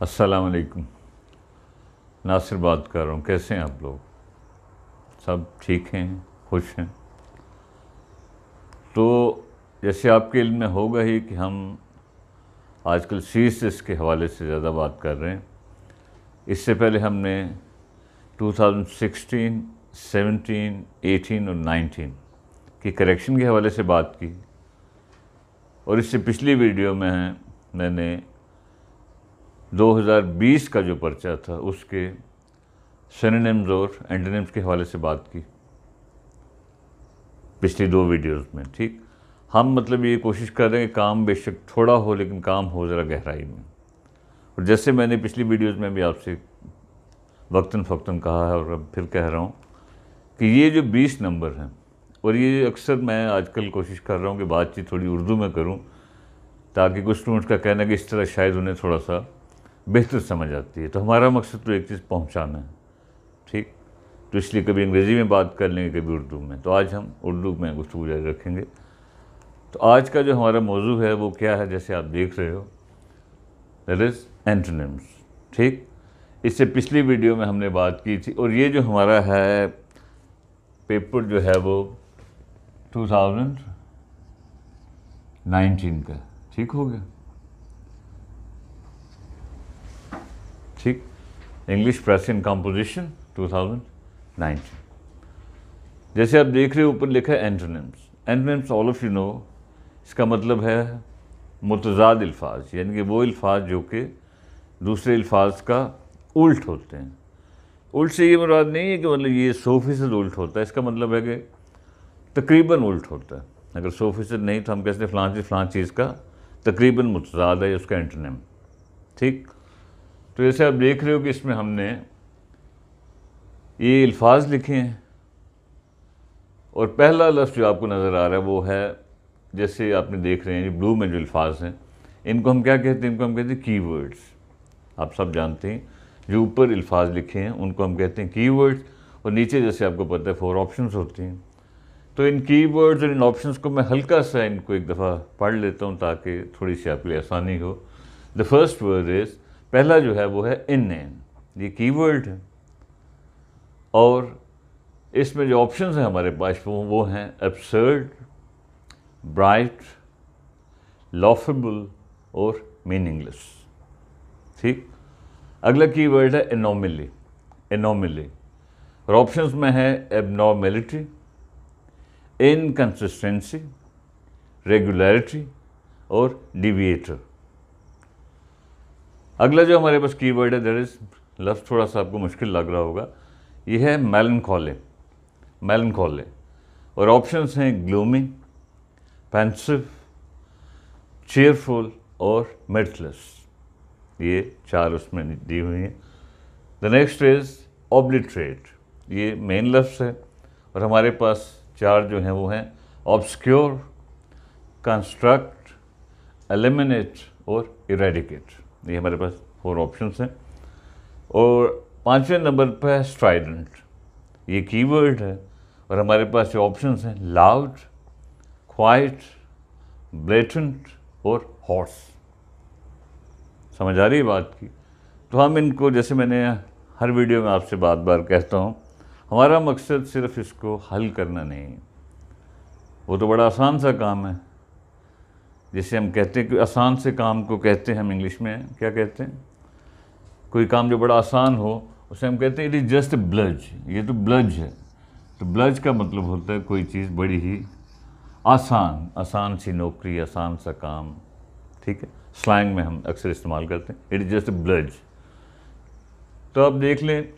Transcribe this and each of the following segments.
अस्सलाम वालेकुम। नासिर बात कर रहा हूँ। कैसे हैं आप लोग? सब ठीक हैं, खुश हैं? तो जैसे आपके इल्म में होगा ही कि हम आजकल सीएसएस के हवाले से ज़्यादा बात कर रहे हैं। इससे पहले हमने 2016, 17, 18 और 19 की करेक्शन के हवाले से बात की, और इससे पिछली वीडियो में मैंने 2020 का जो पर्चा था उसके सिनोनिम्स और एंटोनिम्स के हवाले से बात की पिछली दो वीडियोस में। ठीक, हम मतलब ये कोशिश कर रहे हैं कि काम बेशक थोड़ा हो लेकिन काम हो ज़रा गहराई में। और जैसे मैंने पिछली वीडियोस में भी आपसे वक्तन फ़क्तन कहा है और अब फिर कह रहा हूँ कि ये जो 20 नंबर हैं, और ये अक्सर मैं आजकल कोशिश कर रहा हूँ कि बातचीत थोड़ी उर्दू में करूँ ताकि कुछ स्टूडेंट्स का कहना है कि इस तरह शायद उन्हें थोड़ा सा बेहतर समझ आती है। तो हमारा मकसद तो एक चीज़ पहुँचाना है, ठीक। तो इसलिए कभी अंग्रेज़ी में बात कर लेंगे, कभी उर्दू में। तो आज हम उर्दू में गुफ्तगू जारी रखेंगे। तो आज का जो हमारा मौजू है वो क्या है, जैसे आप देख रहे हो, दैट इज़ एंटोनिम्स। ठीक, इससे पिछली वीडियो में हमने बात की थी, और ये जो हमारा है पेपर जो है वो 2019 का, ठीक हो गया, ठीक। English press in composition 2019। जैसे आप देख रहे हो ऊपर लिखा है antonyms. Antonyms all of you know, इसका मतलब है मुतज़ाद अल्फाज, यानी कि वो अल्फाज जो कि दूसरे अल्फाज का उल्ट होते हैं। उल्ट से ये मुराद नहीं है कि मतलब ये 100% उल्ट होता है, इसका मतलब है कि तकरीबन उल्ट होता है। अगर 100% नहीं तो हम कहते हैं फ़लाँ चीज़ का तकरीबन मुतज़ाद है उसका एंटोनिम, ठीक। तो जैसे आप देख रहे हो कि इसमें हमने ये अल्फाज लिखे हैं, और पहला लफ्ज़ जो आपको नज़र आ रहा है वो है, जैसे आपने देख रहे हैं ब्लू में जो अल्फाज हैं, इनको हम क्या कहते हैं? इनको हम कहते हैं कीवर्ड्स। आप सब जानते हैं जो ऊपर अल्फाज लिखे हैं उनको हम कहते हैं कीवर्ड्स, और नीचे जैसे आपको पता है 4 ऑप्शंस होती हैं। तो इन कीवर्ड्स और इन ऑप्शंस को मैं हल्का सा इनको एक दफ़ा पढ़ लेता हूँ ताकि थोड़ी सी आपके लिए आसानी हो। द फर्स्ट वर्ड इज़, पहला जो है वो है इनएन, ये कीवर्ड है, और इसमें जो ऑप्शंस हैं हमारे पास वो हैं एब्सर्ड, ब्राइट, लॉफेबल और मीनिंगलेस, ठीक। अगला कीवर्ड है एनोमली। एनोमली, और ऑप्शंस में है एबनॉर्मेलिटी, इनकंसिस्टेंसी, रेगुलरिटी और डिविएटर। अगला जो हमारे पास कीवर्ड है, दैट इज, लफ्ज़ थोड़ा सा आपको मुश्किल लग रहा होगा, ये है मेलनकोले। मेलनकोले, और ऑप्शंस हैं ग्लूमी, पेंसिव, चेयरफुल और मिर्थलेस। ये 4 उसमें दी हुई हैं। द नेक्स्ट इज ऑब्लिटरेट, ये मेन लफ्ज़ है, और हमारे पास 4 जो हैं वो हैं ऑब्सक्योर, कंस्ट्रक्ट, एलिमिनेट और इरेडिकेट। ये हमारे पास 4 ऑप्शंस हैं। और 5वें नंबर पर है स्ट्राइडेंट, ये कीवर्ड है, और हमारे पास जो ऑप्शंस हैं लाउड, क्वाइट, ब्लेटेंट और हॉर्स। समझ आ रही है बात की? तो हम इनको, जैसे मैंने हर वीडियो में आपसे बार बार कहता हूँ, हमारा मकसद सिर्फ इसको हल करना नहीं है, वो तो बड़ा आसान सा काम है। जैसे हम कहते हैं कि आसान से काम को कहते हैं हम इंग्लिश में क्या कहते हैं? कोई काम जो बड़ा आसान हो उसे हम कहते हैं इट इज़ जस्ट ब्लज, ये तो ब्लज है। तो ब्लज का मतलब होता है कोई चीज़ बड़ी ही आसान, आसान सी नौकरी, आसान सा काम, ठीक है। स्लैंग में हम अक्सर इस्तेमाल करते हैं इट इज़ जस्ट ब्लज। तो आप देख लें,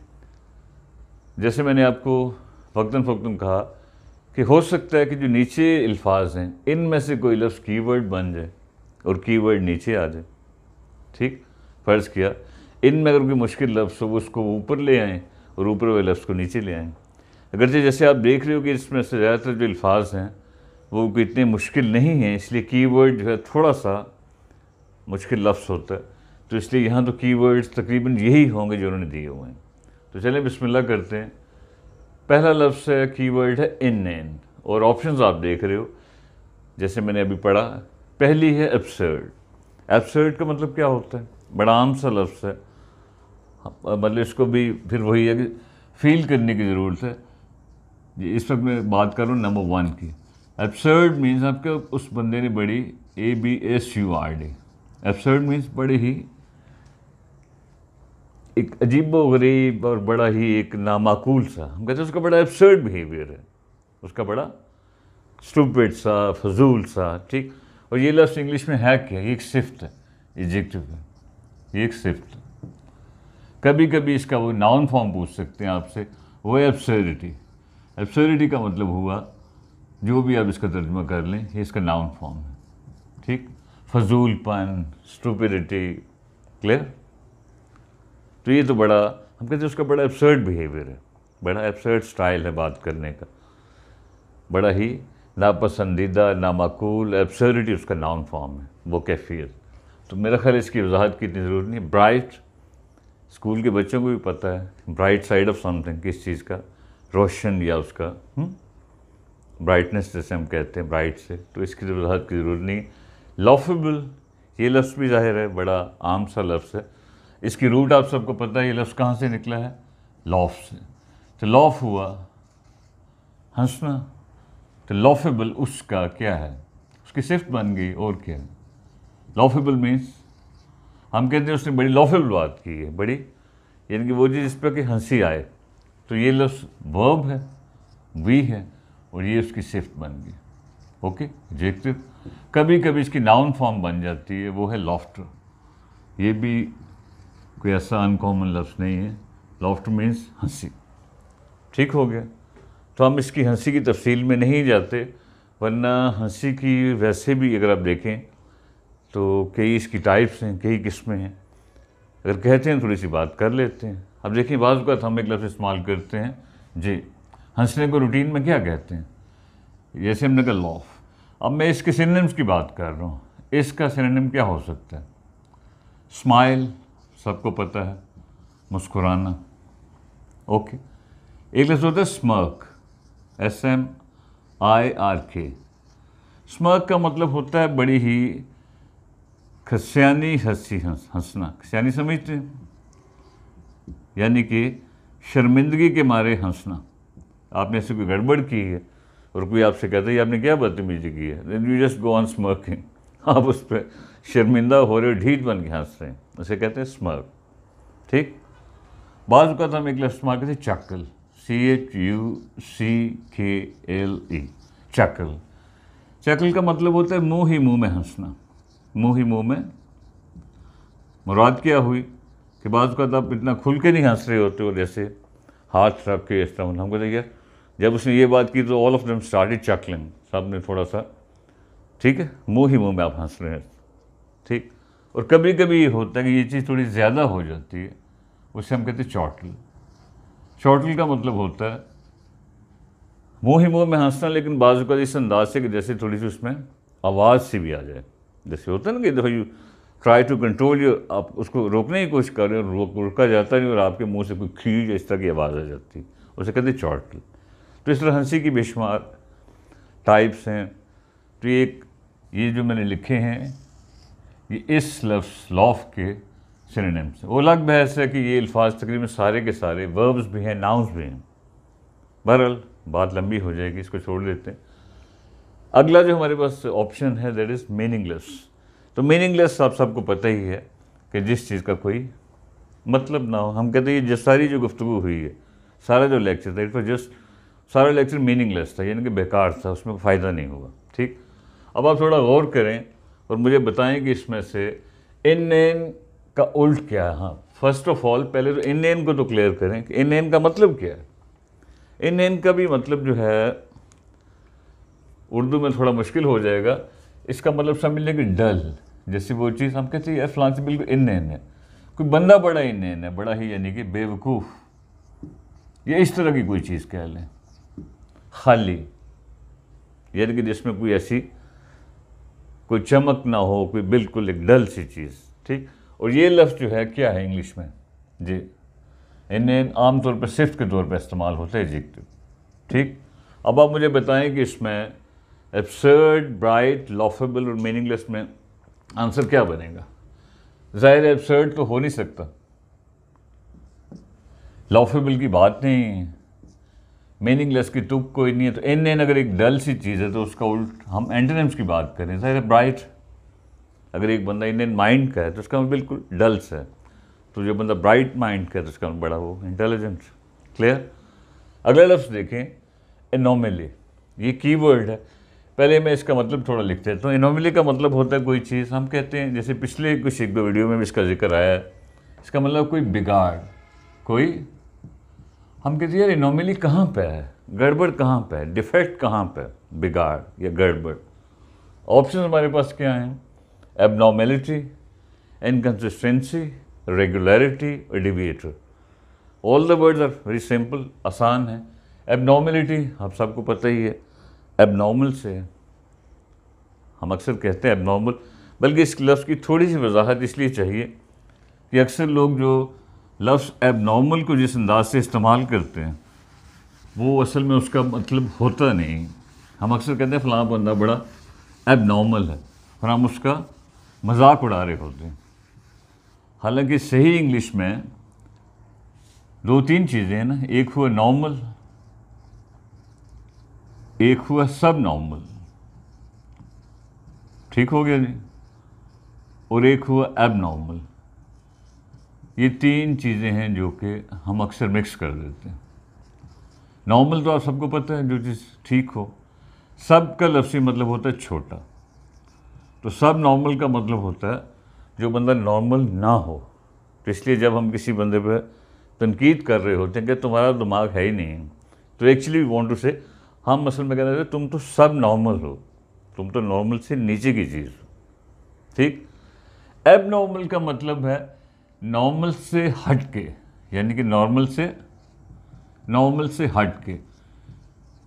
जैसे मैंने आपको वक्तन फ़क्तन कहा कि हो सकता है कि जो नीचे अल्फाज हैं इनमें से कोई लफ्ज़ कीवर्ड बन जाए और कीवर्ड नीचे आ जाए, ठीक। फ़र्ज़ किया इनमें अगर कोई मुश्किल लफ्ज़ हो वो उसको ऊपर ले आएँ और ऊपर वाले लफ्ज़ को नीचे ले आएँ। अगरचे जैसे आप देख रहे हो कि इसमें से ज़्यादातर जो अल्फाज हैं वो कोई इतने मुश्किल नहीं हैं, इसलिए कीवर्ड जो है थोड़ा सा मुश्किल लफ्ज़ होता है, तो इसलिए यहाँ तो कीवर्ड्स तकरीबन यही होंगे जो उन्होंने दिए हुए हैं। तो चलें बिस्मिल्लाह करते हैं। पहला लफ्ज़ है, कीवर्ड है इनएन, और ऑप्शंस आप देख रहे हो जैसे मैंने अभी पढ़ा। पहली है एब्सर्ड। एब्सर्ड का मतलब क्या होता है? बड़ा आम सा लफ्ज़ है, मतलब इसको भी फिर वही है कि फील करने की ज़रूरत है। इस वक्त मैं बात कर रहा हूँ नंबर 1 की। एब्सर्ड मीन्स आपके उस बंदे ने बड़ी ABSURD, एब्सर्ड मीन्स बड़े ही एक अजीबो-गरीब और बड़ा ही एक नामाकूल सा, हम कहते हैं उसका बड़ा एब्सर्ड बिहेवियर है, उसका बड़ा स्टूपिड सा, फजूल सा, ठीक। और ये लफ्ज़ इंग्लिश में है क्या? ये एक सिफ्त है, एडजेक्टिव है, ये एक सिफ्त है। कभी कभी इसका वो नाउन फॉर्म पूछ सकते हैं आपसे, वो है एब्सर्डिटी। एब्सर्डिटी का मतलब हुआ, जो भी आप इसका तर्जुमा कर लें, ये इसका नाउन फॉर्म है, ठीक। फजूलपन, स्टूपिडिटी, क्लियर। तो ये तो बड़ा, हम कहते हैं उसका बड़ा एब्सर्ड बिहेवियर है, बड़ा एब्सर्ड स्टाइल है बात करने का, बड़ा ही नापसंदीदा, नामाकूल। एब्सर्डिटी उसका नाउन फॉर्म है, वो कैफियत। तो मेरा ख्याल इसकी वजाहत की इतनी ज़रूरत नहीं। ब्राइट, स्कूल के बच्चों को भी पता है, ब्राइट साइड ऑफ समथिंग, किस चीज़ का, रोशन या उसका ब्राइटनेस जैसे हम कहते हैं, ब्राइट से, तो इसकी वजाहत की ज़रूरत नहीं। लॉफेबल, ये लफ्ज़ भी ज़ाहिर है बड़ा आम सा लफ्ज़ है। इसकी रूट आप सबको पता है, ये लफ्ज़ कहाँ से निकला है? लॉफ से। तो लॉफ हुआ हंसना, तो लॉफेबल उसका क्या है? उसकी सिफ्त बन गई, और क्या है? लॉफेबल मीन्स हम कहते हैं उसने बड़ी लॉफेबल बात की है, बड़ी, यानी कि वो चीज़ जिस पर कि हंसी आए। तो ये लफ्ज़ वर्ब है, वी है, और ये उसकी सिफ्त बन गई, ओके, एडजेक्टिव। कभी कभी इसकी नाउन फॉर्म बन जाती है, वो है लॉफ्टर। ये भी कोई ऐसा अनकॉमन लफ्ज़ नहीं है, लॉफ्टर मीन्स हंसी, ठीक हो गया। तो हम इसकी हंसी की तफसील में नहीं जाते, वरना हंसी की वैसे भी अगर आप देखें तो कई इसकी टाइप्स हैं, कई किस्में हैं। अगर कहते हैं थोड़ी सी बात कर लेते हैं। अब देखिए, बाज़ वक़्त हम एक लफ्ज़ इस्तेमाल करते हैं जी, हंसने को रूटीन में क्या कहते हैं? जैसे हमने कहा लॉफ। अब मैं इसके सिनोनिम्स की बात कर रहा हूँ, इसका सिनोनिम क्या हो सकता है? स्माइल, सबको पता है, मुस्कुराना, ओके। एक लफ्ज़ होता है स्मर्क, SMIRK। स्मर्क का मतलब होता है बड़ी ही खस्यानी हंसी, हंसना। खस्यानी समझते हैं? यानी कि शर्मिंदगी के मारे हंसना। आपने ऐसे कोई गड़बड़ की है और कोई आपसे कहता है आपने क्या बदतमीजी की है, then you just go on smirking. आप उस पर शर्मिंदा हो रहे हो, ढीठ बन के हंस रहे हैं, उसे कहते हैं स्मर्क, ठीक। बाज़ का हम एक लफ्ज़ इस्तेमाल करते हैं चक्ल, CHUCKLE, चक्ल। चक्ल का मतलब होता है मुँह ही मुँह में हंसना। मुँह ही मुँह में मुराद क्या हुई कि बाज़ का आप इतना खुल के नहीं हंस रहे होते हो, जैसे हाथ रख के इस तरह। हम कहते हैं यार, जब उसने ये बात की तो ऑल ऑफ देम स्टार्टेड चकलिंग, सब ने थोड़ा सा, ठीक है, मुँह ही मुँह में आप हंस रहे हैं, ठीक। और कभी कभी ये होता है कि ये चीज़ थोड़ी ज़्यादा हो जाती है, उसे हम कहते हैं चौटल। चौटल का मतलब होता है मुँह ही मुँह में हंसना, लेकिन बाज़ का इस अंदाज से कि जैसे थोड़ी सी उसमें आवाज़ सी भी आ जाए। जैसे होता है ना कि देखो you try to control your, आप उसको रोकने की कोशिश कर रहे हो, रोका जाता नहीं और आपके मुंह से कोई खींच इस तरह की आवाज़ आ जाती, उसे कहते हैं चौटल। तो इस तरह हंसी की बेशुमार टाइप्स हैं। तो ये जो मैंने लिखे हैं, ये इस लफ्ज़ लॉफ के सिनोनिम्स हैं। वो अलग बहस है कि ये अल्फाज तकरीबन सारे के सारे वर्ब्स भी हैं, नाउन्स भी हैं। बहरहाल बात लंबी हो जाएगी, इसको छोड़ देते हैं। अगला जो हमारे पास ऑप्शन है दैट इज़ मीनिंगलेस। तो मीनिंगलेस आप सबको पता ही है कि जिस चीज़ का कोई मतलब ना हो। हम कहते हैं ये सारी जो गुफ्तगू हुई है, सारा जो लेक्चर था, इट वॉज जस्ट, सारा लेक्चर मीनिंगलेस था, यानी कि बेकार था, उसमें फ़ायदा नहीं हुआ, ठीक। अब आप थोड़ा गौर करें और मुझे बताएं कि इसमें से इन एन का उल्ट क्या है। हाँ, फर्स्ट ऑफ ऑल पहले तो इन एन को तो क्लियर करें कि इन एन का मतलब क्या है। इन एन का भी मतलब जो है उर्दू में थोड़ा मुश्किल हो जाएगा। इसका मतलब समझ लें कि डल, जैसे वो चीज़ हम कहते हैं फलां से बिल्कुल इन एन है, कोई बंदा बड़ा इन एन है, बड़ा ही यानी कि बेवकूफ़, या इस तरह की कोई चीज़ कह लें। खाली, यानी कि जिसमें कोई ऐसी कोई चमक ना हो, कोई बिल्कुल एक डल सी चीज़, ठीक। और ये लफ्ज़ जो है क्या है इंग्लिश में जी, इन्हें आमतौर पर सिफ्त के तौर पर इस्तेमाल होता है एडजेक्टिव, ठीक। अब आप मुझे बताएं कि इसमें एब्सर्ड, ब्राइट, लॉफेबल और मीनिंगलेस में आंसर क्या बनेगा। ज़ाहिर है एब्सर्ड तो हो नहीं सकता, लॉफेबल की बात नहीं है, मीनिंगलेस की तुक कोई नहीं है। तो इन अगर एक डल सी चीज़ है तो उसका उल्ट हम एंटोनिम्स की बात करें, ज़ाहिर है ब्राइट। अगर एक बंदा इंडियन माइंड का है तो उसका बिल्कुल डल्स है, तो जो बंदा ब्राइट माइंड का है तो उसका बड़ा वो इंटेलिजेंट। क्लियर। अगला लफ्ज़ देखें, एनोमली। ये कीवर्ड है, पहले मैं इसका मतलब थोड़ा लिख देता हूँ। एनोमली का मतलब होता है कोई चीज़, हम कहते हैं जैसे पिछले कुछ एक दो वीडियो में भी इसका जिक्र आया है, इसका मतलब कोई बिगाड़, कोई, हम कहते हैं यार एनोमली कहाँ पे है, गड़बड़ कहाँ पे है, डिफेक्ट कहाँ पे है, बिगाड़ या गड़बड़। ऑप्शन हमारे पास क्या हैं? एबनॉर्मेलिटी, इनकंसिस्टेंसी, रेगुलरिटी और deviator. All the words are very simple, आसान है। एबनॉर्मेलिटी आप सबको पता ही है, एबनॉर्मल से हम अक्सर कहते हैं एबनॉर्मल, बल्कि इस लफ्ज़ की थोड़ी सी वजाहत इसलिए चाहिए कि अक्सर लोग जो लफ्ज़ एबनॉर्मल को जिस अंदाज से इस्तेमाल करते हैं वो असल में उसका मतलब होता नहीं। हम अक्सर कहते हैं फ़लाँ बंदा बड़ा एबनॉर्मल है और हम उसका मजाक उड़ा रहे होते हैं। हालांकि सही इंग्लिश में दो तीन चीज़ें हैं ना, एक हुआ नॉर्मल, एक हुआ सब नॉर्मल, ठीक हो गया जी, और एक हुआ एबनॉर्मल। ये तीन चीज़ें हैं जो कि हम अक्सर मिक्स कर देते हैं। नॉर्मल तो आप सबको पता है, जो चीज़ ठीक हो। सब का लफ्ज़ी मतलब होता है छोटा, तो सब नॉर्मल का मतलब होता है जो बंदा नॉर्मल ना हो। तो इसलिए जब हम किसी बंदे पे तनकीद कर रहे होते हैं कि तुम्हारा दिमाग है ही नहीं, तो एक्चुअली वी वांट टू से, हम असल में कहते हैं तुम तो सब नॉर्मल हो, तुम तो नॉर्मल से नीचे की चीज़ हो। ठीक। एबनॉर्मल का मतलब है नॉर्मल से हट के, यानी कि नॉर्मल से हट के।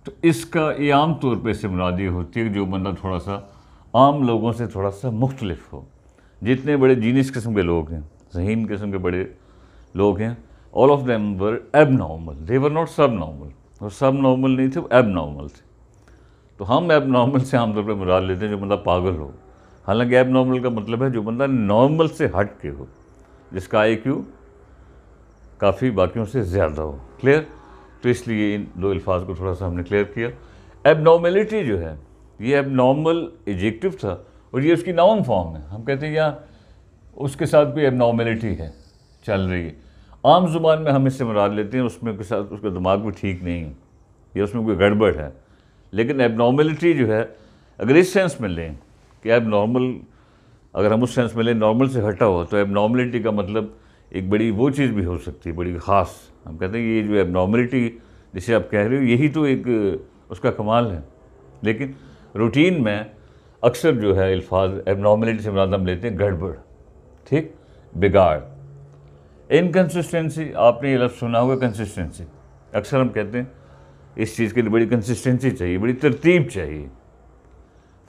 तो इसका ये आम तौर पे से मुराद ये होती है कि जो बंदा थोड़ा सा आम लोगों से थोड़ा सा मुख्तलिफ हो। जितने बड़े जीनियस किस्म के लोग हैं, ज़हीन किस्म के बड़े लोग हैं, all of them were abnormal, they were not सब नॉर्मल। और सब नॉर्मल नहीं थे, वो एबनॉर्मल थे। तो हम एबनॉर्मल से आमतौर पर मुराद लेते हैं जो बंदा पागल हो। हालांकि एबनॉर्मल का मतलब है जो बंदा नॉर्मल से हट के हो, जिसका IQ काफ़ी बाकियों से ज़्यादा हो। क्लियर। तो इसलिए इन दो अल्फाज को थोड़ा सा हमने क्लियर किया। एबनॉर्मेलिटी जो है, ये एबनॉर्मल एडजेक्टिव था और ये उसकी नाउन फॉर्म है। हम कहते हैं या उसके साथ कोई एबनॉर्मेलिटी है चल रही है, आम ज़ुबान में हम इससे मुराद लेते हैं उसमें के साथ उसका दिमाग भी ठीक नहीं है या उसमें कोई गड़बड़ है। लेकिन एबनॉर्मेलिटी जो है, अगर इस सेंस में लें कि एबनॉर्मल, अगर हम उस सेंस में लें नॉर्मल से हटा हो, तो एबनॉर्मेलिटी का मतलब एक बड़ी वो चीज़ भी हो सकती है, बड़ी ख़ास। हम कहते हैं ये जो एबनॉर्मेलिटी जिसे आप कह रहे हो, यही तो एक उसका कमाल है। लेकिन रूटीन में अक्सर जो है अल्फाज एबनॉर्मेलिटी से मुराद हम लेते हैं गड़बड़, ठीक, बिगाड़। इनकन्सिस्टेंसी, आपने ये लफ्ज़ सुना होगा, कंसिस्टेंसी। अक्सर हम कहते हैं इस चीज़ के लिए बड़ी कंसिस्टेंसी चाहिए, बड़ी तरतीब चाहिए।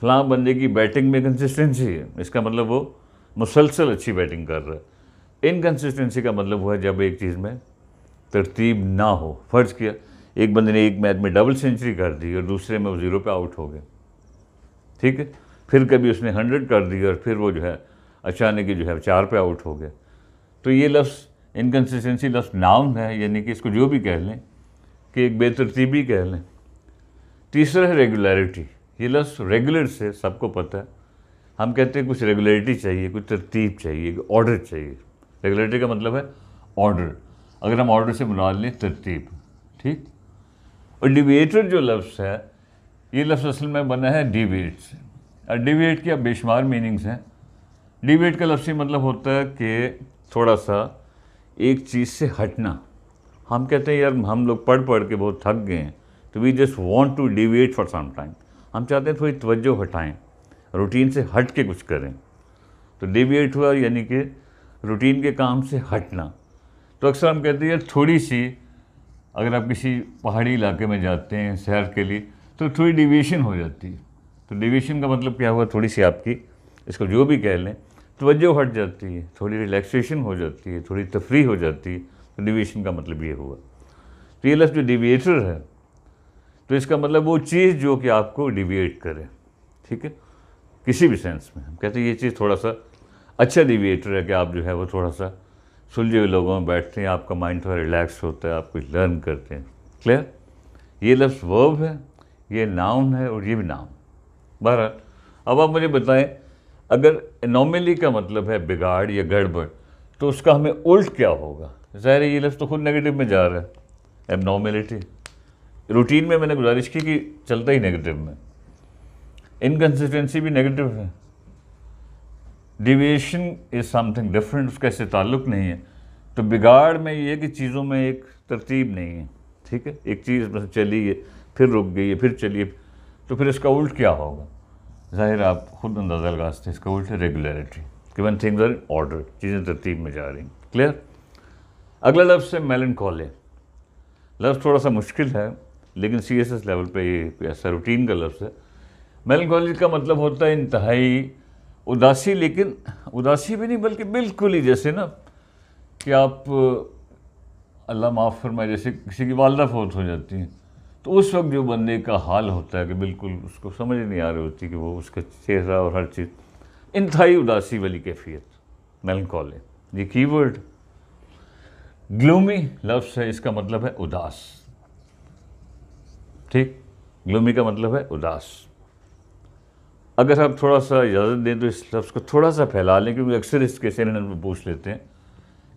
फ़लाँ बंदे की बैटिंग में कंसिस्टेंसी है, इसका मतलब वो मुसलसल अच्छी बैटिंग कर रहा है। इनकन्सिस्टेंसी का मतलब हुआ जब एक चीज़ में तरतीब ना हो। फ़र्ज़ किया एक बंदे ने एक मैच में डबल सेंचुरी कर दी और दूसरे में वो 0 पे आउट हो गया, ठीक है। फिर कभी उसने 100 कर दी और फिर वो जो है अचानक ही जो है 4 पे आउट हो गया। तो ये लफ्ज़ इनकन्सिस्टेंसी लफ्ज़ नाउन है, यानी कि इसको जो भी कह लें कि एक बेतरतीबी कह लें। तीसरा है रेगुलरिटी। ये लफ्ज़ रेगुलर से सबको पता है, हम कहते हैं कुछ रेगुलरिटी चाहिए, कुछ तरतीब चाहिए, ऑर्डर चाहिए। रेगुलरिटी का मतलब है ऑर्डर, अगर हम ऑर्डर से मुराद लें तरतीब, ठीक। और डिविएटर जो लफ्ज़ है, ये लफ्ज़ असल में बना है डिविएट से। और डिविएट की अब बेशुमार मीनिंग्स हैं। डिविएट का लफ्ज़ी मतलब होता है कि थोड़ा सा एक चीज़ से हटना। हम कहते हैं यार हम लोग पढ़ पढ़ के बहुत थक गए हैं, तो we just want to deviate for some time. हम चाहते हैं थोड़ी तवज्जो हटाएं, रूटीन से हट के कुछ करें। तो डिविएट हुआ यानी कि रूटीन के काम से हटना। तो अक्सर हम कहते हैं यार थोड़ी सी, अगर आप किसी पहाड़ी इलाके में जाते हैं सैर के लिए, तो थोड़ी डिविएशन हो जाती है। तो डिविएशन का मतलब क्या हुआ, थोड़ी सी आपकी, इसको जो भी कह लें, तवज्जो हट जाती है, थोड़ी रिलैक्सेशन हो जाती है, थोड़ी तफरीह हो जाती है। तो डिविएशन का मतलब ये हुआ। तो ये लफ्ज़ जो डिविएटर है, तो इसका मतलब वो चीज़ जो कि आपको डिविएट करे, ठीक है, किसी भी सेंस में। हम कहते हैं ये चीज़ थोड़ा सा अच्छा डिविएटर है कि आप जो है वो थोड़ा सा सुलझे हुए लोगों में बैठते हैं, आपका माइंड थोड़ा रिलैक्स होता है, आप कुछ लर्न करते हैं। क्लियर? ये लफ्ज़ वर्ब है, ये नाउन है और ये भी नाउन। बहरहाल अब आप मुझे बताएं, अगर एनोमली का मतलब है बिगाड़ या गड़बड़, तो उसका हमें उल्ट क्या होगा? ज़ाहिर है ये लफ्ज़ तो खुद नेगेटिव में जा रहा है, एबनॉर्मेलिटी। रूटीन में मैंने गुजारिश की कि चलता ही नेगेटिव में, इनकन्सिस्टेंसी भी नेगेटिव है, डिविएशन इज़ समथिंग डिफरेंट, उसका इससे ताल्लुक़ नहीं है। तो बिगाड़ में ये है कि चीज़ों में एक तरतीब नहीं है, ठीक है? एक चीज़ बस चली है, फिर रुक गई है, फिर चलिए, तो फिर इसका उल्ट क्या होगा? ज़ाहिर आप खुद अंदाज़ा लगा सकते हैं, इसका उल्ट है रेगुलरिटी, कि when things are in order, चीज़ें तरतीब में जा रही हैं। क्लियर? अगला लफ्ज़ है मेलनकॉली। लफ्ज़ थोड़ा सा मुश्किल है, लेकिन CSS लेवल पे ये ऐसा रूटीन का लफ्ज़ है। मेलनकॉली का मतलब होता है इंतहाई उदासी, लेकिन उदासी भी नहीं बल्कि बिल्कुल ही जैसे ना कि आप, अल्लाह माफ़ फरमाए, जैसे किसी की वालदा फौत हो जाती है, तो उस वक्त जो बंदे का हाल होता है कि बिल्कुल उसको समझ नहीं आ रही होती कि वो उसका चेहरा और हर चीज़, इंतहाई उदासी वाली कैफियत, मेलनकॉली। ये कीवर्ड ग्लूमी लफ्ज़ है, इसका मतलब है उदास। ठीक, ग्लूमी का मतलब है उदास। अगर आप थोड़ा सा इजाज़त दें तो इस लफ्ज़ को थोड़ा सा फैला लें, क्योंकि अक्सर इसके सिनोनिम में पूछ लेते हैं।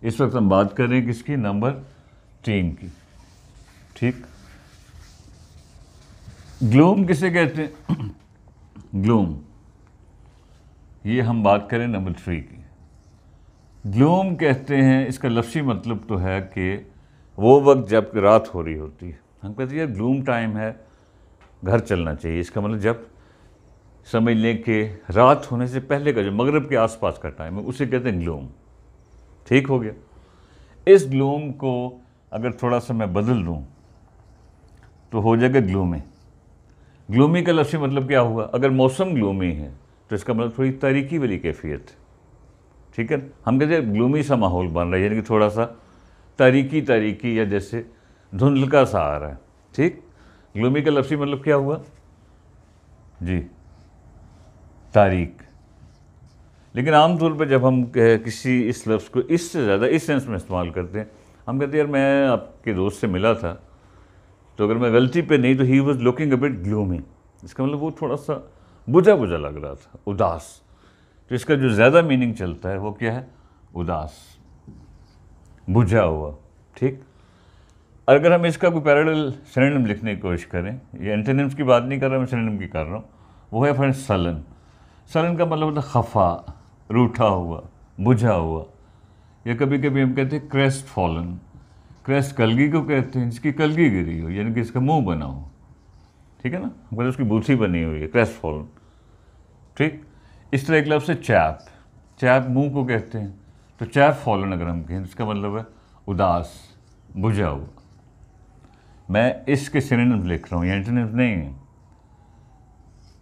इस वक्त हम बात कर रहे हैं किसकी? नंबर 3 की। ठीक, ग्लूम किसे कहते हैं? ग्लूम, ये हम बात करें नंबर 3 की। ग्लूम कहते हैं, इसका लफ्ज़ी मतलब तो है कि वो वक्त जब रात हो रही होती है। हम कहते हैं यार ग्लूम टाइम है, घर चलना चाहिए। इसका मतलब जब समझ लें कि रात होने से पहले का जो मगरिब के आसपास का टाइम है, उसे कहते हैं ग्लूम। ठीक हो गया। इस ग्लूम को अगर थोड़ा सा मैं बदल दूं तो हो जाएगा ग्लूमी। ग्लूमी का लफ्ज़ी मतलब क्या हुआ? अगर मौसम ग्लूमी है तो इसका मतलब थोड़ी तारीकी वाली कैफियत। ठीक है, हम कहते हैं ग्लूमी सा माहौल बन रहा है, यानी कि थोड़ा सा तारीकी या जैसे धुंधलका सा आ रहा है। ठीक, ग्लूमी का लफ्ज़ी मतलब क्या हुआ जी? तारीक। लेकिन आमतौर पर जब हम किसी इस लफ्ज़ को इससे ज़्यादा इस सेंस में इस्तेमाल करते हैं, हम कहते हैं यार मैं आपके दोस्त से मिला था, तो अगर मैं गलती पे नहीं तो he was looking a bit gloomy. इसका मतलब वो थोड़ा सा बुझा बुझा लग रहा था, उदास। तो इसका जो ज़्यादा मीनिंग चलता है वो क्या है? उदास, बुझा हुआ। ठीक, अगर हम इसका कोई पैरेलल सिनोनिम लिखने की कोशिश करें, ये एंटोनिम्स की बात नहीं कर रहा, मैं सिनोनिम की कर रहा हूँ, वो है फ्रेंड्स सलन। सलन का मतलब होता है खफा, रूठा हुआ, बुझा हुआ। या कभी कभी हम कहते हैं क्रेस्ट फॉलन। क्रेस्ट कलगी को कहते हैं, जिसकी कलगी गिरी हो, यानी कि इसका मुंह बना हो। ठीक है ना, हम कहते हैं उसकी बूथी बनी हुई है, क्रेस्ट फॉलन। ठीक, इस तरह एक लफ्ज़ है चैप। चैप मुंह को कहते हैं, तो चैप फॉलन अगर हम कहें, इसका मतलब है उदास, बुझा हुआ। मैं इसके सिनोनिम्स लिख रहा हूँ, ये एंटोनिम्स नहीं है।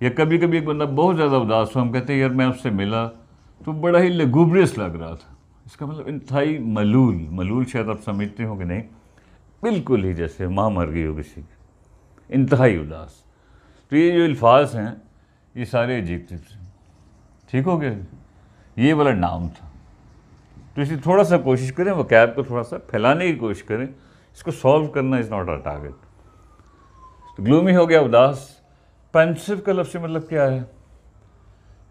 या कभी कभी एक बंदा बहुत ज़्यादा उदास हो, हम कहते हैं यार मैं उससे मिला तो बड़ा ही लग्यूब्रियस लग रहा था। इसका मतलब इंतहाई मलूल। मलूल शायद आप समझते हो कि नहीं, बिल्कुल ही जैसे माँ मर गई हो किसी की, इंतहाई उदास। तो ये जो अल्फाज हैं ये सारे एडजेक्टिव्स हैं। ठीक हो गया, ये वाला नाउन था। तो इसे थोड़ा सा कोशिश करें, वोकैब को थोड़ा सा फैलाने की कोशिश करें, इसको सॉल्व करना इज़ नॉट आवर टारगेट। तो ग्लूमी हो गया, उदास। पेंसिव का लफ्ज़ मतलब क्या है?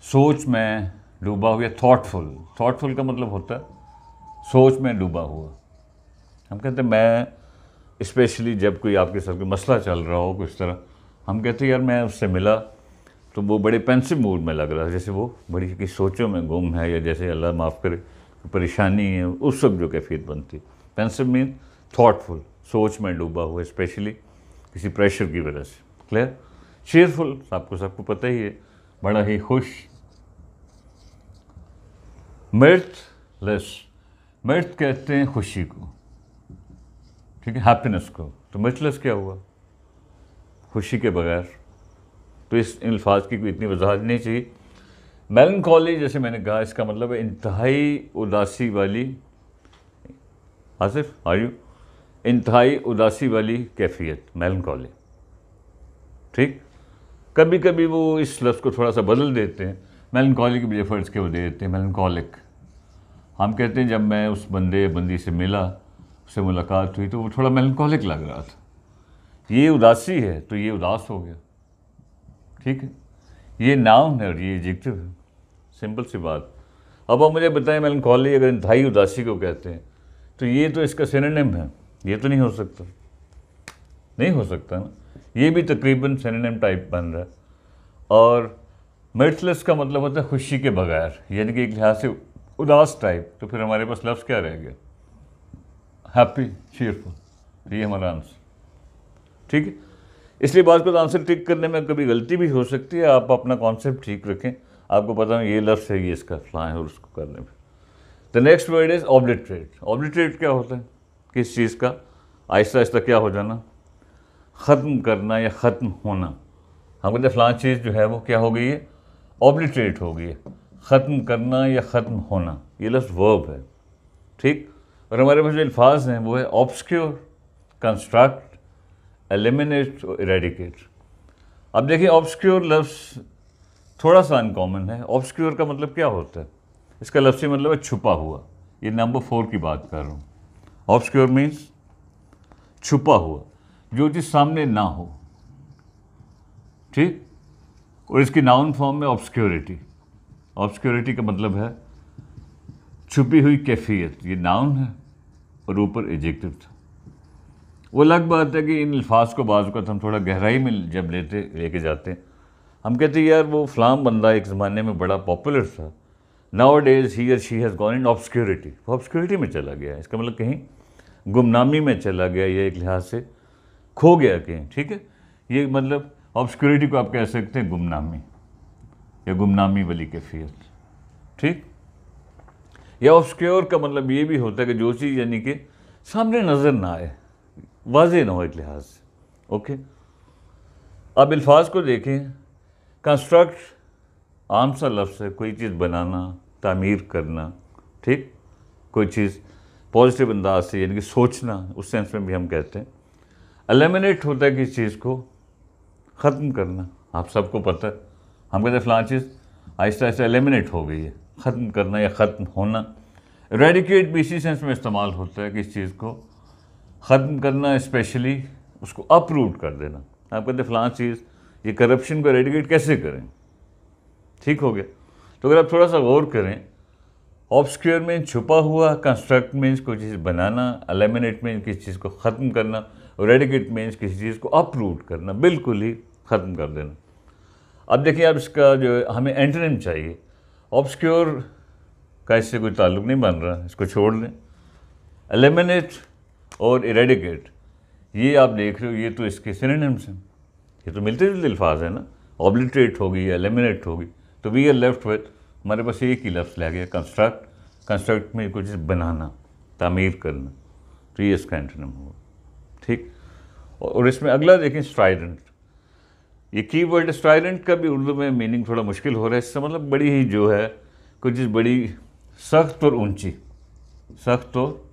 सोच में डूबा हुआ, थॉटफुल। थॉटफुल का मतलब होता है सोच में डूबा हुआ। हम कहते हैं मैं स्पेशली जब कोई आपके साथ कोई मसला चल रहा हो कुछ तरह, हम कहते हैं यार मैं उससे मिला तो वो बड़े पेंसिव मूड में लग रहा है, जैसे वो बड़ी की सोचों में गुम है, या जैसे अल्लाह माफ़ करे परेशानी है, उस वक्त जो कैफियत बनती। पेंसिव मीन थॉटफुल, सोच में डूबा हुआ, स्पेशली किसी प्रेशर की वजह से। क्लियर? चेयरफुल आपको सबको पता ही है, बड़ा ही खुश। मिर्थलेस, मिर्थ कहते हैं खुशी को, ठीक है, हैप्पीनेस को। तो मिर्थलेस क्या हुआ? खुशी के बगैर। तो इस अल्फाज की कोई इतनी वजाहत नहीं चाहिए। मेलनकॉली जैसे मैंने कहा, इसका मतलब है इंतहाई उदासी वाली। Asif are you? इंतहाई उदासी वाली कैफियत, मेलनकॉली। ठीक, कभी कभी वो इस लफ्ज़ को थोड़ा सा बदल देते हैं। मेलनकॉली के बजाय फ़र्ज़ के वो दे देते हैं मेलनकॉलिक। हम कहते हैं जब मैं उस बंदी से मिला, उससे मुलाकात हुई तो वो थोड़ा मेलनकॉलिक लग रहा था। ये उदासी है तो ये उदास हो गया, ठीक है। ये नाउन है और ये एडजेक्टिव है, सिंपल सी बात। अब आप मुझे बताएं मेलनकॉली अगर इंतहाई उदासी को कहते हैं तो ये तो इसका सिनोनिम है, ये तो नहीं हो सकता, नहीं हो सकता ना। ये भी तकरीबन सिनोनिम टाइप बन रहा है। और मिर्थलेस का मतलब होता है खुशी के बगैर, यानी कि एक लिहाज से उदास टाइप। तो फिर हमारे पास लफ्ज़ क्या रह गया? Happy, cheerful. ये हमारा आंसर, ठीक है। इसलिए बात को आंसर टिक करने में कभी गलती भी हो सकती है, आप अपना कॉन्सेप्ट ठीक रखें। आपको पता है ये लफ्ज़ है, ये इसका फ्ला है, और उसको करने में। The next word is obliterate. Obliterate क्या होता है? किस चीज़ का आहिस्ता आहिस्ता क्या हो जाना, ख़त्म करना या ख़त्म होना। हम कहते हैं फ़लाँ चीज़ जो है वो क्या हो गई है? ऑब्लिटरेट हो गई है। ख़त्म करना या ख़त्म होना, ये लफ्ज़ वर्ब है, ठीक। और हमारे पास जो अल्फाज हैं वो है ऑब्सक्योर, कंस्ट्रक्ट, एलिमिनेट और इरेडिकेट। अब देखिए ऑब्सक्योर लफ्ज़ थोड़ा सा अनकॉमन है। ऑब्सक्योर का मतलब क्या होता है? इसका लफ्ज़ी मतलब है छुपा हुआ। ये नंबर 4 की बात कर रहा हूँ। ऑब्सक्योर मीन्स छुपा हुआ, जो चीज़ सामने ना हो, ठीक। और इसकी नाउन फॉर्म में ऑब्सक्योरिटी। ऑब्सक्योरिटी का मतलब है छुपी हुई कैफियत। ये नाउन है और ऊपर एडजेक्टिव था। वो अलग बात है कि इन अल्फाज को बाज़ वक़्त हम थोड़ा गहराई में जब लेके जाते हैं, हम कहते हैं यार वो फ़लाँ बंदा एक ज़माने में बड़ा पॉपुलर था, नाउ डेज ही और she has gone in obscurity. वो ऑब्सक्योरिटी में चला गया, इसका मतलब कहीं गुमनामी में चला गया, या एक लिहाज से खो गया कहीं, ठीक है। ये मतलब ऑब्सक्योरिटी को आप कह सकते हैं गुमनामी या गुमनामी वाली कैफियत, ठीक। या ऑब्सक्योर का मतलब ये भी होता है कि जो चीज़ यानी कि सामने नज़र ना आए, वाज़ेह ना हो एक लिहाज से, ओके। अब अल्फाज को देखें। कंस्ट्रक्ट आम सा लफ्ज़ है, कोई चीज़ बनाना, तामीर करना, ठीक। कोई चीज़ पॉजिटिव अंदाज से यानी कि सोचना, उस सेंस में भी हम कहते हैं। एलिमिनेट होता है किसी चीज़ को ख़त्म करना। आप सबको पता है, हम कहते हैं फ़लाँ चीज़ आहिस्ता आहिस्ता एलिमिनेट हो गई है, ख़त्म करना या ख़त्म होना। रेडिकेट भी इसी सेंस में इस्तेमाल होता है कि इस चीज़ को ख़त्म करना, स्पेशली उसको अपरूट कर देना। आप कहते हैं फ़लाँ चीज़, ये करप्शन को रेडिकेट कैसे करें, ठीक हो गया। तो अगर आप थोड़ा सा गौर करें, ऑब्सक्योर में छुपा हुआ, कंस्ट्रक्ट मीन्स कोई चीज़ बनाना, एलिमिनेट मीन्स किसी चीज़ को ख़त्म करना, और रेडिकेट मीन्स किसी चीज़ को अपरूट करना, बिल्कुल ही ख़त्म कर देना। अब देखिए, अब इसका जो हमें एंटोनिम चाहिए। ऑब्सक्योर का इससे कोई ताल्लुक़ नहीं बन रहा, इसको छोड़ लें। एलिमिनेट और इरेडिकेट, ये आप देख रहे हो, ये तो इसके सिनोनिम्स हैं, ये तो मिलते जुलते अल्फाज हैं ना। ऑब्लिटरेट होगी, एलिमिनेट होगी, तो वी आर लेफ्ट विद, हमारे पास एक ही लफ्ज़ लग गया कंस्ट्रक्ट। कंस्ट्रक्ट में कोई चीज़ बनाना, तामीर करना, तो ये इसका एंटोनिम होगा, ठीक। और इसमें अगला देखें, स्ट्राइडेंट। ये की वर्ड स्ट्राइडेंट का भी उर्दू में मीनिंग थोड़ा मुश्किल हो रहा है। इससे मतलब बड़ी ही जो है कोई चीज़ बड़ी सख्त और ऊंची, सख्त और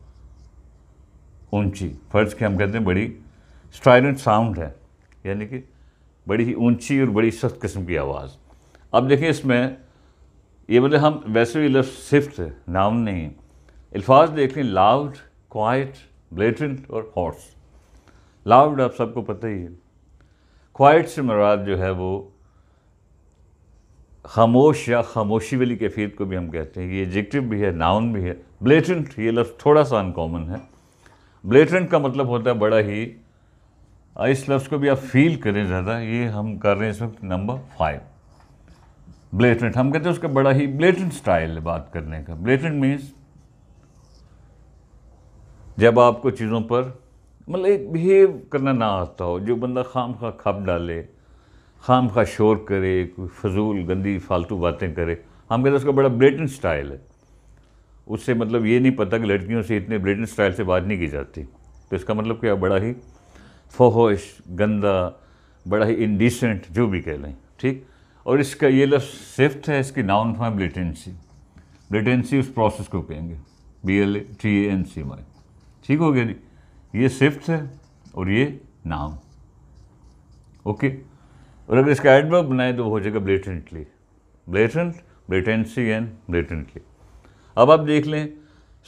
ऊंची, फ़र्ज़ के हम कहते हैं बड़ी स्ट्राइडेंट साउंड है, यानी कि बड़ी ही ऊंची और बड़ी सख्त किस्म की आवाज़। अब देखिए इसमें ये मतलब हम वैसे भी लफ्ज़ सिफ्त है, नाउन नहीं। अल्फाज देख लें, लाउड, क्वाइट, ब्लेटेंट और हॉर्स। लाउड आप सबको पता ही है। क्वाइट से मुराद जो है वो खामोश या खामोशी वाली कैफियत को भी हम कहते हैं, ये एडजेक्टिव भी है, नाउन भी है। ब्लेटेंट, ये लफ्ज़ थोड़ा सा अनकॉमन है। ब्लेटेंट का मतलब होता है बड़ा ही, इस लफ्ज़ को भी आप फील करें ज़्यादा, ये हम कर रहे हैं इस वक्त नंबर 5। ब्लेटेंट हम कहते हैं उसका बड़ा ही ब्लेटेंट स्टाइल है बात करने का। ब्लेटेंट मीन्स जब आपको चीज़ों पर मतलब एक बिहेव करना ना आता हो, जो बंदा खाम खा खप डाले, खाम खा शोर करे, कोई फजूल गंदी फालतू बातें करे, हम कहते हैं उसका बड़ा ब्लेटेंट स्टाइल है। उससे मतलब ये नहीं पता कि लड़कियों से इतने ब्लेटेंट स्टाइल से बात नहीं की जाती। तो इसका मतलब क्या, बड़ा ही फहोश, गंदा, बड़ा ही इंडिसेंट, जो भी कह लें, ठीक। और इसका ये लफ्ज़ सिफ्त है, इसकी नाउन फॉर्म ब्लेटेंसी। ब्लेटेंसी उस प्रोसेस को कहेंगे, BLATANCY, ठीक हो गया जी। ये सिफ्त है और ये नाउन, ओके। और अगर इसका एडवर्ब बनाए तो हो जाएगा blatantly. Blatant blatancy and blatantly. अब आप देख लें,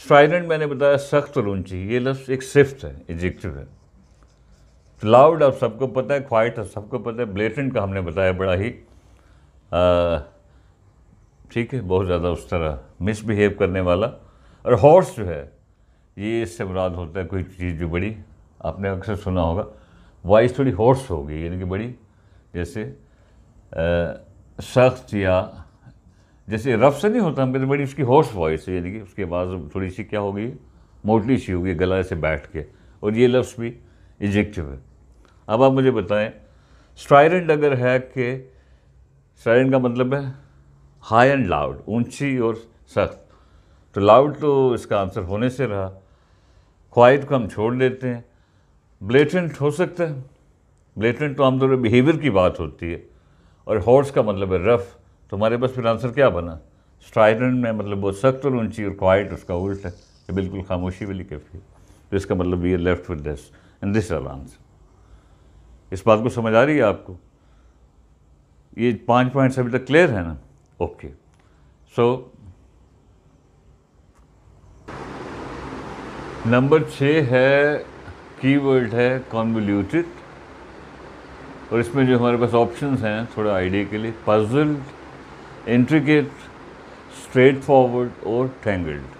स्ट्राइडेंट मैंने बताया सख्त और ऊंची, ये लफ्ज़ एक सिफ्त है, एडजेक्टिव है। लाउड आप सबको पता है, क्वाइट सबको पता है, ब्लेटेंट का हमने बताया बड़ा ही ठीक है, बहुत ज़्यादा उस तरह मिसबिहेव करने वाला। और हॉर्स जो है ये इससे मुराद होता है कोई चीज़ जो बड़ी, आपने अक्सर सुना होगा वॉइस थोड़ी हॉर्स होगी, यानी कि बड़ी जैसे सख्त या जैसे रफ से नहीं होता, हम कहते बड़ी उसकी हॉर्स वॉइस है, यानी कि उसकी आवाज़ थोड़ी सी क्या होगी, मोटली सी होगी, गला से बैठ के, और ये लफ्ज़ भी एडजेक्टिव है। अब आप मुझे बताएं, स्ट्राइडेंट अगर है कि स्ट्राइडेंट का मतलब है हाई एंड लाउड, ऊंची और सख्त, तो लाउड तो इसका आंसर होने से रहा, क्वाइट को हम छोड़ देते हैं। ब्लेटेंट हो सकता है, ब्लेटेंट तो आमतौर पर बिहेवियर की बात होती है, और हॉर्स का मतलब है रफ, तो हमारे पास फिर आंसर क्या बना, स्ट्राइडेंट में मतलब वो सख्त और ऊंची, और क्वाइट उसका उल्ट है, ये बिल्कुल खामोशी वाली कैफियत, तो इसका मतलब we are left with this and this our answer. इस बात को समझ आ रही है आपको? ये 5 पॉइंट्स अभी तक क्लियर है ना? ओके, सो नंबर 6 है, कीवर्ड है कॉन्वोल्यूटेड, और इसमें जो हमारे पास ऑप्शंस हैं थोड़ा आइडिया के लिए, पजल्ड, इंट्रिकेट, स्ट्रेट फॉरवर्ड और टैंगल्ड।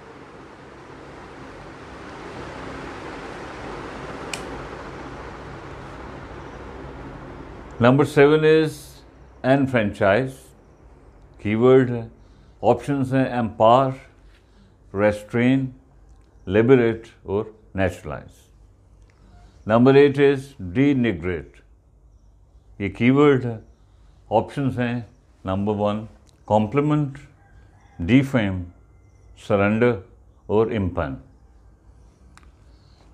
नंबर 7 इज एनफ्रेंचाइज, कीवर्ड है, ऑप्शंस हैं एम्पावर, रेस्ट्रेन, लिबरेट और नेचुरलाइज। नंबर 8 इज डीनिग्रेट, ये कीवर्ड है, ऑप्शंस हैं नंबर 1 कॉम्प्लीमेंट, डिफेम, सरेंडर और इम्पन।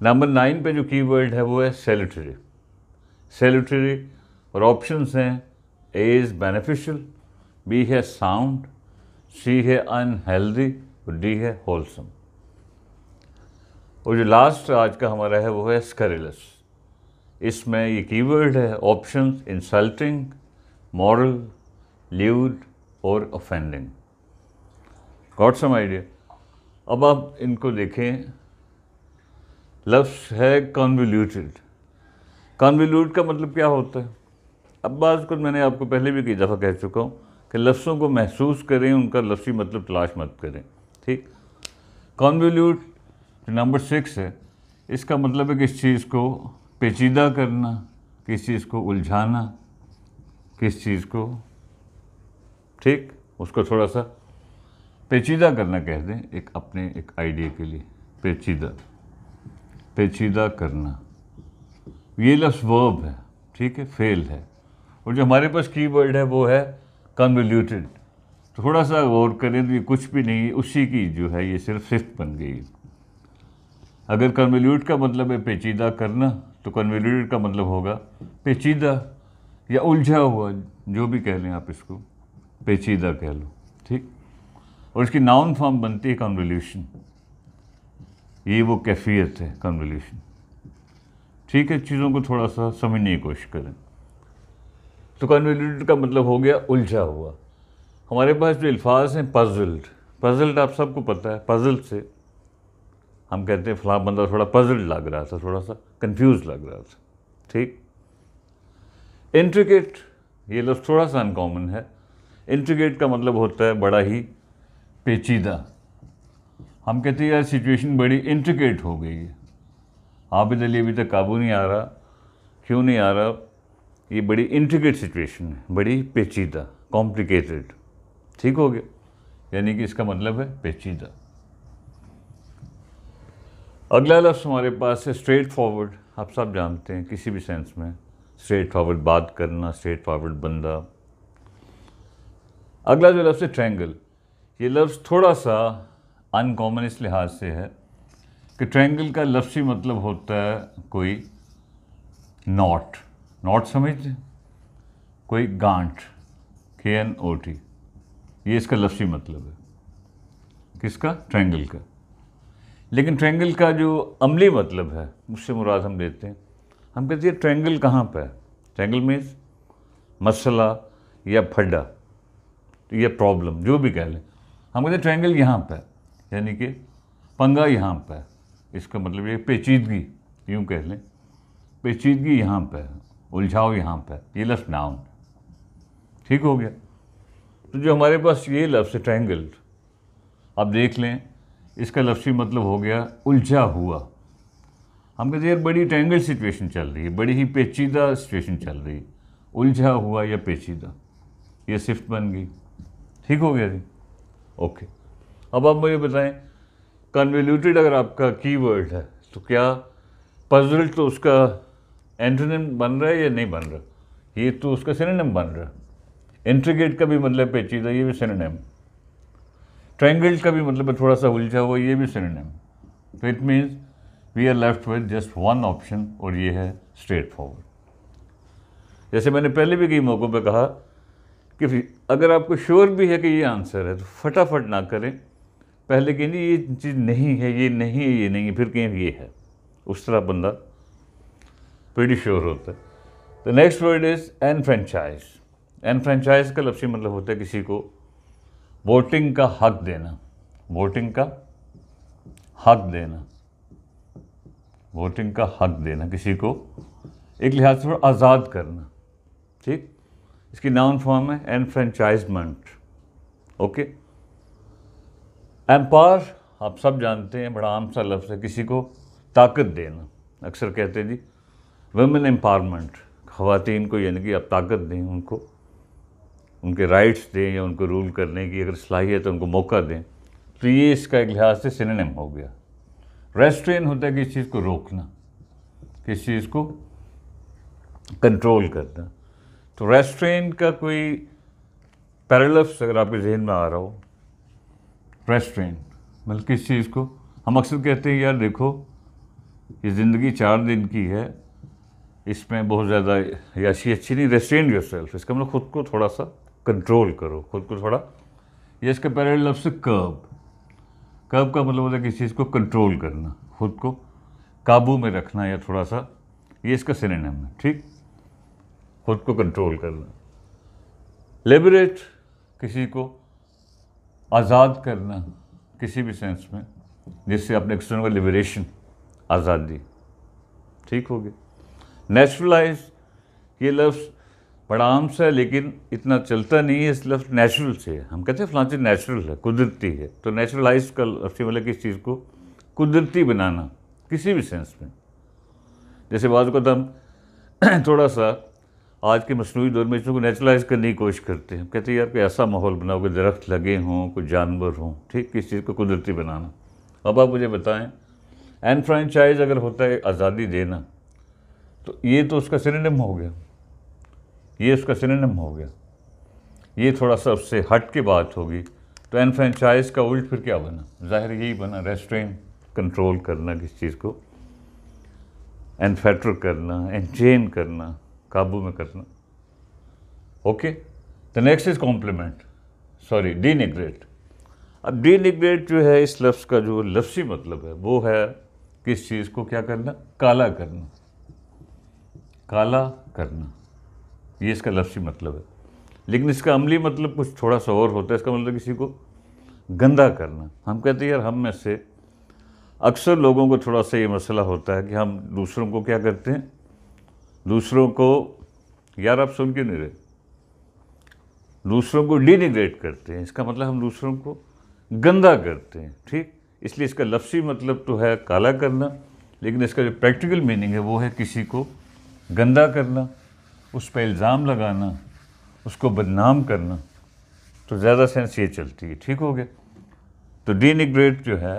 नंबर 9 पे जो कीवर्ड है वो है सैल्यूटरी, सैल्यूटरी, और ऑप्शंस हैं ए इज़ बेनिफिशियल, बी है साउंड, सी है अनहेल्दी और डी है होलसम। और जो लास्ट आज का हमारा है वो है स्कैरिलस, इसमें ये कीवर्ड है, ऑप्शंस इंसल्टिंग, मॉरल, ल्यूड और ऑफेंडिंग। Got some idea? अब आप इनको देखें, लफ्ज़ है कॉन्वोल्यूटेड, कॉन्वोल्यूट का मतलब क्या होता है? अब बात को मैंने आपको पहले भी कई दफ़ा कह चुका हूँ कि लफ्ज़ों को महसूस करें, उनका लफ्ज़ी मतलब तलाश मत करें, ठीक। कॉन्वोल्यूट नंबर 6 है, इसका मतलब है किस चीज़ को पेचीदा करना, किस चीज़ को उलझाना, किस चीज़ को, ठीक, उसको थोड़ा सा पेचीदा करना कह दें, एक अपने एक आइडिया के लिए, पेचीदा, पेचीदा करना, ये लफ्ज़ वर्ब है, ठीक है, फेल है। और जो हमारे पास कीवर्ड है वो है कॉन्वोल्यूटेड, तो थोड़ा सा गौर करें तो ये कुछ भी नहीं, उसी की जो है ये सिर्फ सिफ्त बन गई। अगर कन्वोल्यूट का मतलब है पेचीदा करना, तो कन्वोल्यूटेड का मतलब होगा पेचीदा या उलझा हुआ, जो भी कह लें आप इसको, पेचीदा कह लो, ठीक। और इसकी नाउन फॉर्म बनती है कन्वोल्यूशन, ये वो कैफियत है कन्वोल्यूशन, ठीक है। चीज़ों को थोड़ा सा समझने की कोशिश करें। तो कन्वोल्यूटेड का मतलब हो गया उलझा हुआ। हमारे पास जो अल्फाज हैं पजल्ड, पजल्ड आप सबको पता है, पजल से हम कहते हैं फलां बंदा थोड़ा पजल्ड लग रहा था, थोड़ा सा कंफ्यूज लग रहा था, ठीक। इंट्रिकेट, ये लफ्ज़ थोड़ा सा अनकॉमन है, इंट्रिकेट का मतलब होता है बड़ा ही पेचीदा। हम कहते हैं यार सिचुएशन बड़ी इंट्रिकेट हो गई है, आबिद अली अभी तक काबू नहीं आ रहा, क्यों नहीं आ रहा, ये बड़ी इंट्रिकेट सिचुएशन है, बड़ी पेचीदा, कॉम्प्लिकेटेड, ठीक हो गया, यानी कि इसका मतलब है पेचीदा। अगला लफ्ज़ हमारे पास है स्ट्रेट फॉरवर्ड, आप सब जानते हैं किसी भी सेंस में स्ट्रेट फॉरवर्ड बात करना, स्ट्रेट फॉरवर्ड बंदा। अगला जो लफ्ज़ है ट्रायंगल, ये लफ्ज़ थोड़ा सा अनकॉमन इस लिहाज से है कि ट्रायंगल का लफ्ज़ी मतलब होता है कोई नॉट, नॉट समझते, कोई गांठ, KNOT, ये इसका लफ्ज़ी मतलब है, किसका? ट्रायंगल का। लेकिन ट्रायंगल का जो अमली मतलब है उससे मुराद हम लेते हैं, हम कहते हैं ट्रायंगल कहाँ पर है। ट्रायंगल मीन्स मसला या फड्डा, ये प्रॉब्लम जो भी कह लें, हम कहते हैं ट्रायंगल यहाँ पे है, यानी कि पंगा यहाँ पे है, इसका मतलब ये पेचीदगी, यूँ कह लें पेचीदगी यहाँ पे है, उलझाव यहाँ पे है, ये लफ्ज़ नाउन, ठीक हो गया। तो जो हमारे पास ये लफ्ज़ है ट्रायंगल, आप देख लें इसका लफ्ज़ी मतलब हो गया उलझा हुआ। हम कहते हैं यार बड़ी ट्रायंगल सिचुएशन चल रही है, बड़ी ही पेचीदा सिचुएशन चल रही है, उलझा हुआ या पेचीदा, ये सिफ्त बन गई, ठीक हो गया जी। ओके, अब आप मुझे बताएं कन्वोल्यूटेड अगर आपका कीवर्ड है तो क्या पजल तो उसका एंटोनिम बन रहा है या नहीं बन रहा, ये तो उसका सिनोनिम बन रहा है। इंट्रिकेट का भी मतलब पेचीदा, ये भी सिनोनिम। ट्रायंगल का भी मतलब है थोड़ा सा उलझा हुआ, ये भी सिनोनिम। तो it means we are left with just one option, और ये है स्ट्रेट फॉरवर्ड। जैसे मैंने पहले भी कई मौक़ों पे कहा कि अगर आपको श्योर भी है कि ये आंसर है तो फटाफट ना करें, पहले कहें ये चीज़ नहीं है, ये नहीं है, ये नहीं है, फिर कहें ये है, उस तरह बंदा प्रीटी श्योर होता है। तो नेक्स्ट वर्ड इज़ एनफ्रेंचाइज। एनफ्रेंचाइज का लफ्ज़ी मतलब होता है किसी को वोटिंग का हक देना, वोटिंग का हक देना, वोटिंग का हक देना, किसी को एक लिहाज से आज़ाद करना, ठीक। इसकी नाउन फॉर्म है एनफ्रेंचाइजमेंट। ओके, एम्पावर आप सब जानते हैं, बड़ा आम सा लफ्ज़ है, किसी को ताकत देना। अक्सर कहते हैं जी वुमेन एम्पावरमेंट, ख़वातीन को यानी कि आप ताकत दें, उनको उनके राइट्स दें या उनको रूल करने की अगर सलाहियत है उनको मौका दें, तो ये इसका एक लिहाज से सिनोनिम हो गया। रेस्ट्रेन होता है किसी चीज़ को रोकना, किसी चीज़ को कंट्रोल करना। तो रेस्ट्रेन का कोई पैरालफ्स अगर आपके जहन में आ रहा हो, रेस्ट्रेन मतलब किस चीज़ को, हम अक्सर कहते हैं यार देखो ये ज़िंदगी 4 दिन की है, इसमें बहुत ज़्यादा याशी अच्छी नहीं, रेस्ट्रेन योरसेल्फ, इसका मतलब खुद को थोड़ा सा कंट्रोल करो, खुद को थोड़ा। ये इसका पैरालफ्स कर्ब, कर्ब का मतलब होता है किसी चीज़ को कंट्रोल करना, खुद को काबू में रखना या थोड़ा सा, ये इसका सिनोनिम है, ठीक, खुद को कंट्रोल करना। लिबरेट किसी को आज़ाद करना किसी भी सेंस में, जिससे अपने एक्सटर्नल लिबरेशन, आज़ादी, ठीक हो गया। नेचुरलाइज, ये लफ्ज़ बड़ा आम सा है लेकिन इतना चलता नहीं है, इस लफ्ज़ नेचुरल से है। हम कहते हैं फलां चीज़ नेचुरल है, कुदरती है, तो नेचुरलाइज का लफ्ज़ मतलब किस चीज़ को कुदरती बनाना किसी भी सेंस में। जैसे बात को तो हम थोड़ा सा आज के मसनूई दौर में इसको नेचुरलाइज करने की कोशिश करते हैं, कहते हैं यार कोई ऐसा माहौल बनाओ कि दरख्त लगे हों, कोई जानवर हों, ठीक, किस चीज़ को कुदरती बनाना। अब आप मुझे बताएं एनफ्रेंचाइज अगर होता है आज़ादी देना, तो ये तो उसका सिनोनिम हो गया, ये उसका सिनोनिम हो गया, ये थोड़ा सा उससे हट के बात होगी। तो एनफ्रेंचाइज का उल्ट फिर क्या बना, ज़ाहिर यही बना रेस्ट्रेन, कंट्रोल करना किस चीज़ को, एनफेटर करना, एनचेन करना, काबू में करना। Okay, the next is complement, sorry denigrate. अब डीनिग्रेट जो है इस लफ्ज़ का जो लफ्ज़ी मतलब है वो है किस चीज़ को क्या करना, काला करना, काला करना, ये इसका लफ्ज़ी मतलब है। लेकिन इसका अमली मतलब कुछ थोड़ा सा और होता है, इसका मतलब किसी को गंदा करना। हम कहते हैं यार हम में से अक्सर लोगों को थोड़ा सा ये मसला होता है कि हम दूसरों को क्या करते हैं, दूसरों को, यार आप सुन क्यों नहीं रहे, दूसरों को डीनिग्रेट करते हैं। इसका मतलब हम दूसरों को गंदा करते हैं, ठीक। इसलिए इसका लफ्ज़ी मतलब तो है काला करना, लेकिन इसका जो प्रैक्टिकल मीनिंग है वो है किसी को गंदा करना, उस पर इल्ज़ाम लगाना, उसको बदनाम करना। तो ज़्यादा सेंस ये चलती है, ठीक हो गया। तो डीनिग्रेट जो है,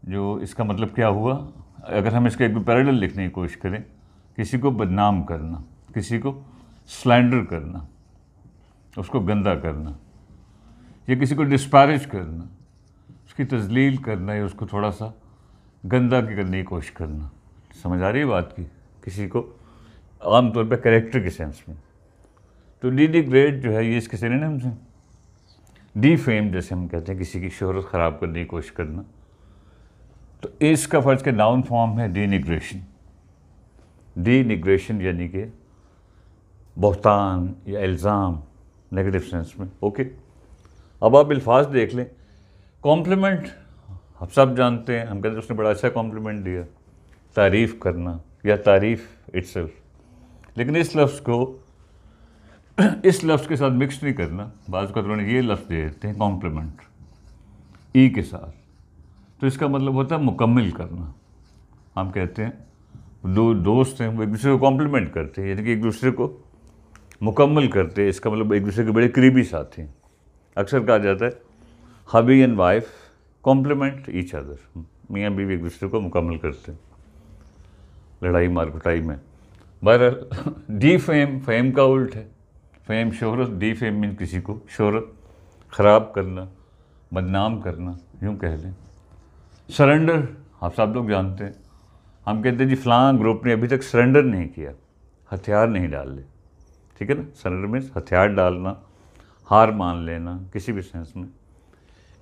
जो इसका मतलब क्या हुआ, अगर हम इसका एक पैरेलल लिखने की कोशिश करें, किसी को बदनाम करना, किसी को स्लैंडर करना, उसको गंदा करना, या किसी को डिस्पैरेज करना, उसकी तजलील करना या उसको थोड़ा सा गंदा करने की कोशिश करना। समझ आ रही है बात की, किसी को आमतौर पर कैरेक्टर के सेंस में। तो डीनिग्रेट जो है ये इसके सिनोनिम्स हैं। डीफेम जैसे हम कहते हैं किसी की शोहरत ख़राब करने की कोशिश करना, तो इसका फ़र्ज के नाउन फॉर्म है डीनिग्रेशन। डीनिग्रेशन यानी कि बहतान या इल्ज़ाम नेगेटिव सेंस में। ओके। अब आप अल्फाज देख लें। कॉम्प्लीमेंट आप सब जानते हैं, हम कहते हैं उसने बड़ा अच्छा कॉम्प्लीमेंट दिया, तारीफ़ करना या तारीफ़ इटसेल्फ। लेकिन इस लफ्ज़ को इस लफ्ज़ के साथ मिक्स नहीं करना। बाज़ का उन्होंने ये लफ्ज़ दे देते हैं कॉम्प्लीमेंट ई के साथ, तो इसका मतलब होता है मुकम्मल करना। हम कहते हैं दो दोस्त हैं, वो एक दूसरे को कॉम्प्लीमेंट करते हैं, यानी कि एक दूसरे को मुकम्मल करते हैं। इसका मतलब एक दूसरे के बड़े करीबी साथी हैं। अक्सर कहा जाता है hubby and wife complement each other, मियाँ बीवी एक दूसरे को मुकम्मल करते हैं लड़ाई मार कुटाई में। बहरहाल डी फेम, फेम का उल्ट है, फेम शोहरत, डी फेम मीन किसी को शोहरत ख़राब करना, बदनाम करना, यूँ कह लें। सरेंडर आप सब लोग जानते हैं, हम कहते हैं जी फ़लाँ ग्रुप ने अभी तक सरेंडर नहीं किया, हथियार नहीं डाले, ठीक है ना। सरेंडर मीन्स हथियार डालना, हार मान लेना किसी भी सेंस में।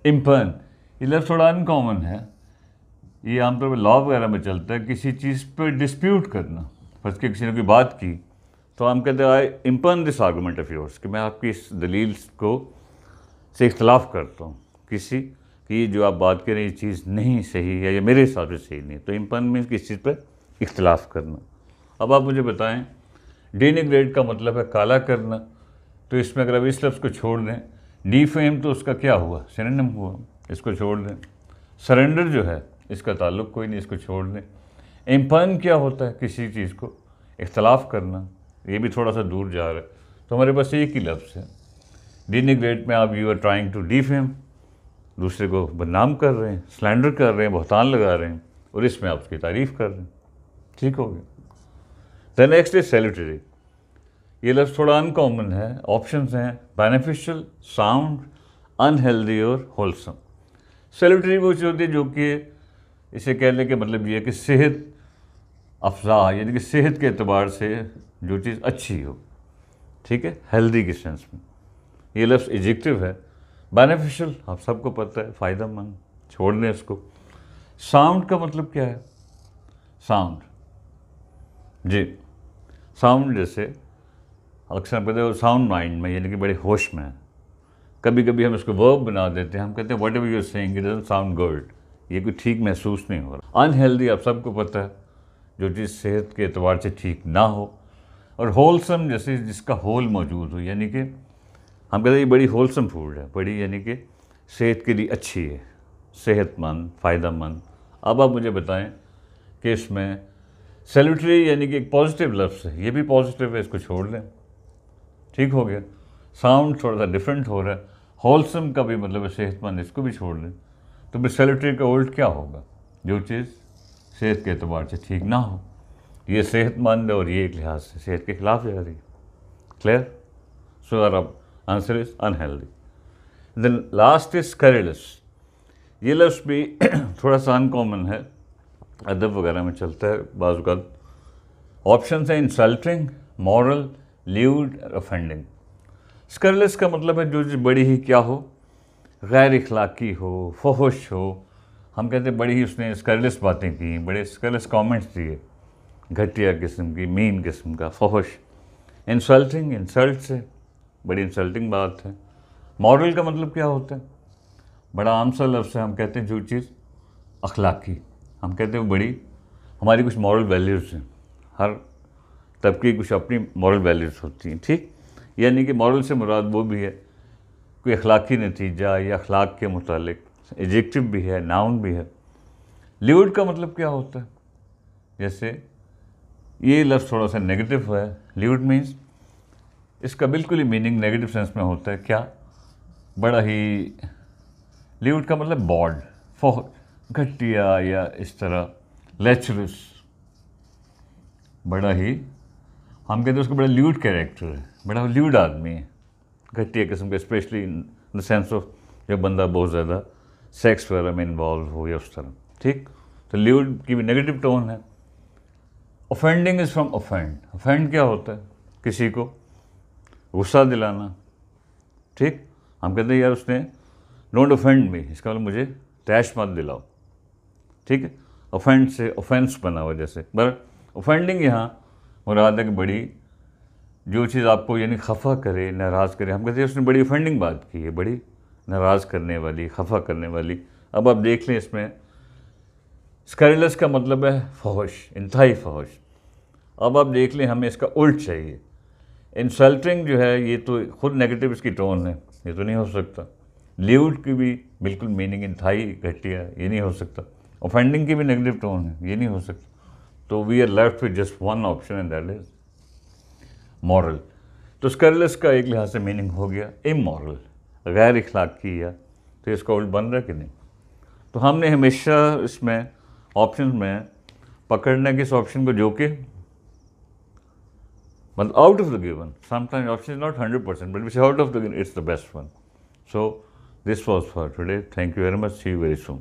इम्पन, ये लफ्ज़ थोड़ा अनकॉमन है, ये आमतौर पर लॉ वगैरह में चलता है, किसी चीज़ पर डिस्प्यूट करना। फर्ज के किसी ने कोई बात की तो हम कहते हैं आई इम्पन दिस आर्गूमेंट ऑफ योर्स, कि मैं आपकी इस दलील को से इख्तलाफ करता हूँ किसी कि जो आप बात करें ये चीज़ नहीं सही है या मेरे हिसाब से सही नहीं। तो इम्पन मीन्स किसी चीज़ पर इख्तलाफ करना। अब आप मुझे बताएं, डिनिग्रेट का मतलब है काला करना, तो इसमें अगर आप इस लफ्ज़ को छोड़ दें, डिफेम तो उसका क्या हुआ, सिनोनिम हुआ, इसको छोड़ दें। सरेंडर जो है इसका ताल्लुक कोई नहीं, इसको छोड़ दें। इम्पन क्या होता है, किसी चीज़ को इख्तलाफ करना, ये भी थोड़ा सा दूर जा रहा है। तो हमारे पास एक ही लफ्ज़ है। डिनिग्रेट में आप you are trying to defame, दूसरे को बदनाम कर रहे हैं, स्लैंडर कर रहे हैं, बहतान लगा रहे हैं, और इसमें आप उसकी तारीफ़ कर रहे हैं। ठीक हो गया। The next is salutary. ये लफ्ज़ थोड़ा अनकॉमन है, ऑप्शंस हैं बेनिफिशियल, साउंड, अनहेल्दी और होलसम। सैल्यूटरी वो चीज़ होती है जो कि इसे कहने के मतलब ये है कि सेहत अफजा, यानी कि सेहत के एतबार से जो चीज़ अच्छी हो, ठीक है, हेल्दी के सेंस में। ये लफ्ज़ एडजेक्टिव है। बेनिफिशियल आप सबको पता है, फ़ायदेमंद, छोड़ दें इसको। साउंड का मतलब क्या है, साउंड जी, साउंड जैसे अक्सर हम कहते हैं साउंड माइंड में, यानी कि बड़े होश में है। कभी कभी हम इसको वर्ब बना देते हैं, हम कहते हैं whatever you are saying it doesn't sound good, ये कोई ठीक महसूस नहीं हो रहा। अनहेल्दी आप सबको पता है, जो चीज़ सेहत के एतबार से ठीक ना हो। और होलसम जैसे जिसका होल मौजूद हो, यानी कि हम कहते हैं ये बड़ी होलसम फूड है, बड़ी यानी कि सेहत के लिए अच्छी है, सेहतमंद, फ़ायदेमंद। अब आप मुझे बताएं कि इसमें सैल्यूटरी यानी कि एक पॉजिटिव लफ्ज़ है, ये भी पॉजिटिव है, इसको छोड़ लें, ठीक हो गया। साउंड थोड़ा सा डिफरेंट हो रहा है। होलसम का भी मतलब है सेहतमंद, इसको भी छोड़ लें। तो फिर सैल्यूटरी का उल्ट क्या होगा, जो चीज़ सेहत के एतबार से ठीक ना हो। ये सेहतमंद है और ये एक लिहाज से सेहत के खिलाफ जा रही है। क्लियर? सो अब answer is unhealthy. Then last is scurrilous. ये लफ्ज़ भी थोड़ा सा अनकॉमन है, अदब वगैरह में चलता है बाज़ औक़ात। ऑप्शन है इंसल्टिंग, मॉरल, ल्यूड, ऑफेंडिंग। स्कैरिलस का मतलब है जो बड़ी ही क्या हो, गैर इखलाकी हो, फहुश हो। हम कहते हैं बड़ी ही उसने स्कैरिलस बातें की, बड़े स्कैरिलस कमेंट्स दिए, घटिया किस्म की, मीन किस्म का, फहुश। इंसल्टिंग, इंसल्ट से, बड़ी इंसल्टिंग बात है। मॉरल का मतलब क्या होता है, बड़ा आम सा लफ्ज़ है, हम कहते हैं जो चीज़ अखलाकी, हम कहते हैं बड़ी हमारी कुछ मॉरल वैल्यूज़ हैं, हर तबके की कुछ अपनी मॉरल वैल्यूज़ होती हैं, ठीक। यानी कि मॉरल से मुराद वो भी है कोई अखलाकी नतीजा या अखलाक के मुतालिक, एडजेक्टिव भी है, नाउन भी है। ल्यूड का मतलब क्या होता है, जैसे ये लफ्ज़ थोड़ा सा नेगेटिव है। ल्यूड मीन्स इसका बिल्कुल ही मीनिंग नेगेटिव सेंस में होता है, क्या, बड़ा ही, ल्यूड का मतलब बॉड, फॉर, घटिया या इस तरह, लेचरस, बड़ा ही, हम कहते हैं उसको बड़ा ल्यूड कैरेक्टर है, बड़ा ल्यूड आदमी है, घटिया किस्म का, specially in the sense of जब बंदा बहुत ज़्यादा सेक्स वगैरह में इन्वॉल्व हो या उस तरह, ठीक। तो ल्यूड की भी नेगेटिव टोन है। Offending is from offend. Offend क्या होता है, किसी को गुस्सा दिलाना, ठीक। हम कहते हैं यार उसने डोंट ऑफेंड मी, इसका मतलब मुझे तैश मत दिलाओ, ठीक है। ऑफेंड से ऑफेंस बना हुआ जैसे, पर ऑफेंडिंग यहाँ मुराद है कि बड़ी जो चीज़ आपको यानी खफा करे, नाराज़ करे, हम कहते हैं उसने बड़ी ऑफेंडिंग बात की है, बड़ी नाराज़ करने वाली, खफा करने वाली। अब आप देख लें, इसमें स्कैरिलस का मतलब है फहश, इंतहाई फहश। अब आप देख लें, हमें इसका उल्ट चाहिए। इंसल्टिंग जो है ये तो खुद नेगेटिव इसकी टोन है, ये तो नहीं हो सकता। ल्यूड की भी बिल्कुल मीनिंग इंतहाई घटिया, ये नहीं हो सकता। ऑफेंडिंग की भी नेगेटिव टोन है, ये नहीं हो सकता। तो we are left with just one option and that is moral. तो स्कैरिलस का एक लिहाज से मीनिंग हो गया इमोरल, गैर इखलाकी, या तो इसका उल्ट बन रहा है कि नहीं। तो हमने हमेशा इसमें ऑप्शन में पकड़ना है किस ऑप्शन को जो कि मतलब out of the given. Sometimes option is not 100%, but we say out of the given, it's the best one. So this was for today. Thank you very much. See you very soon.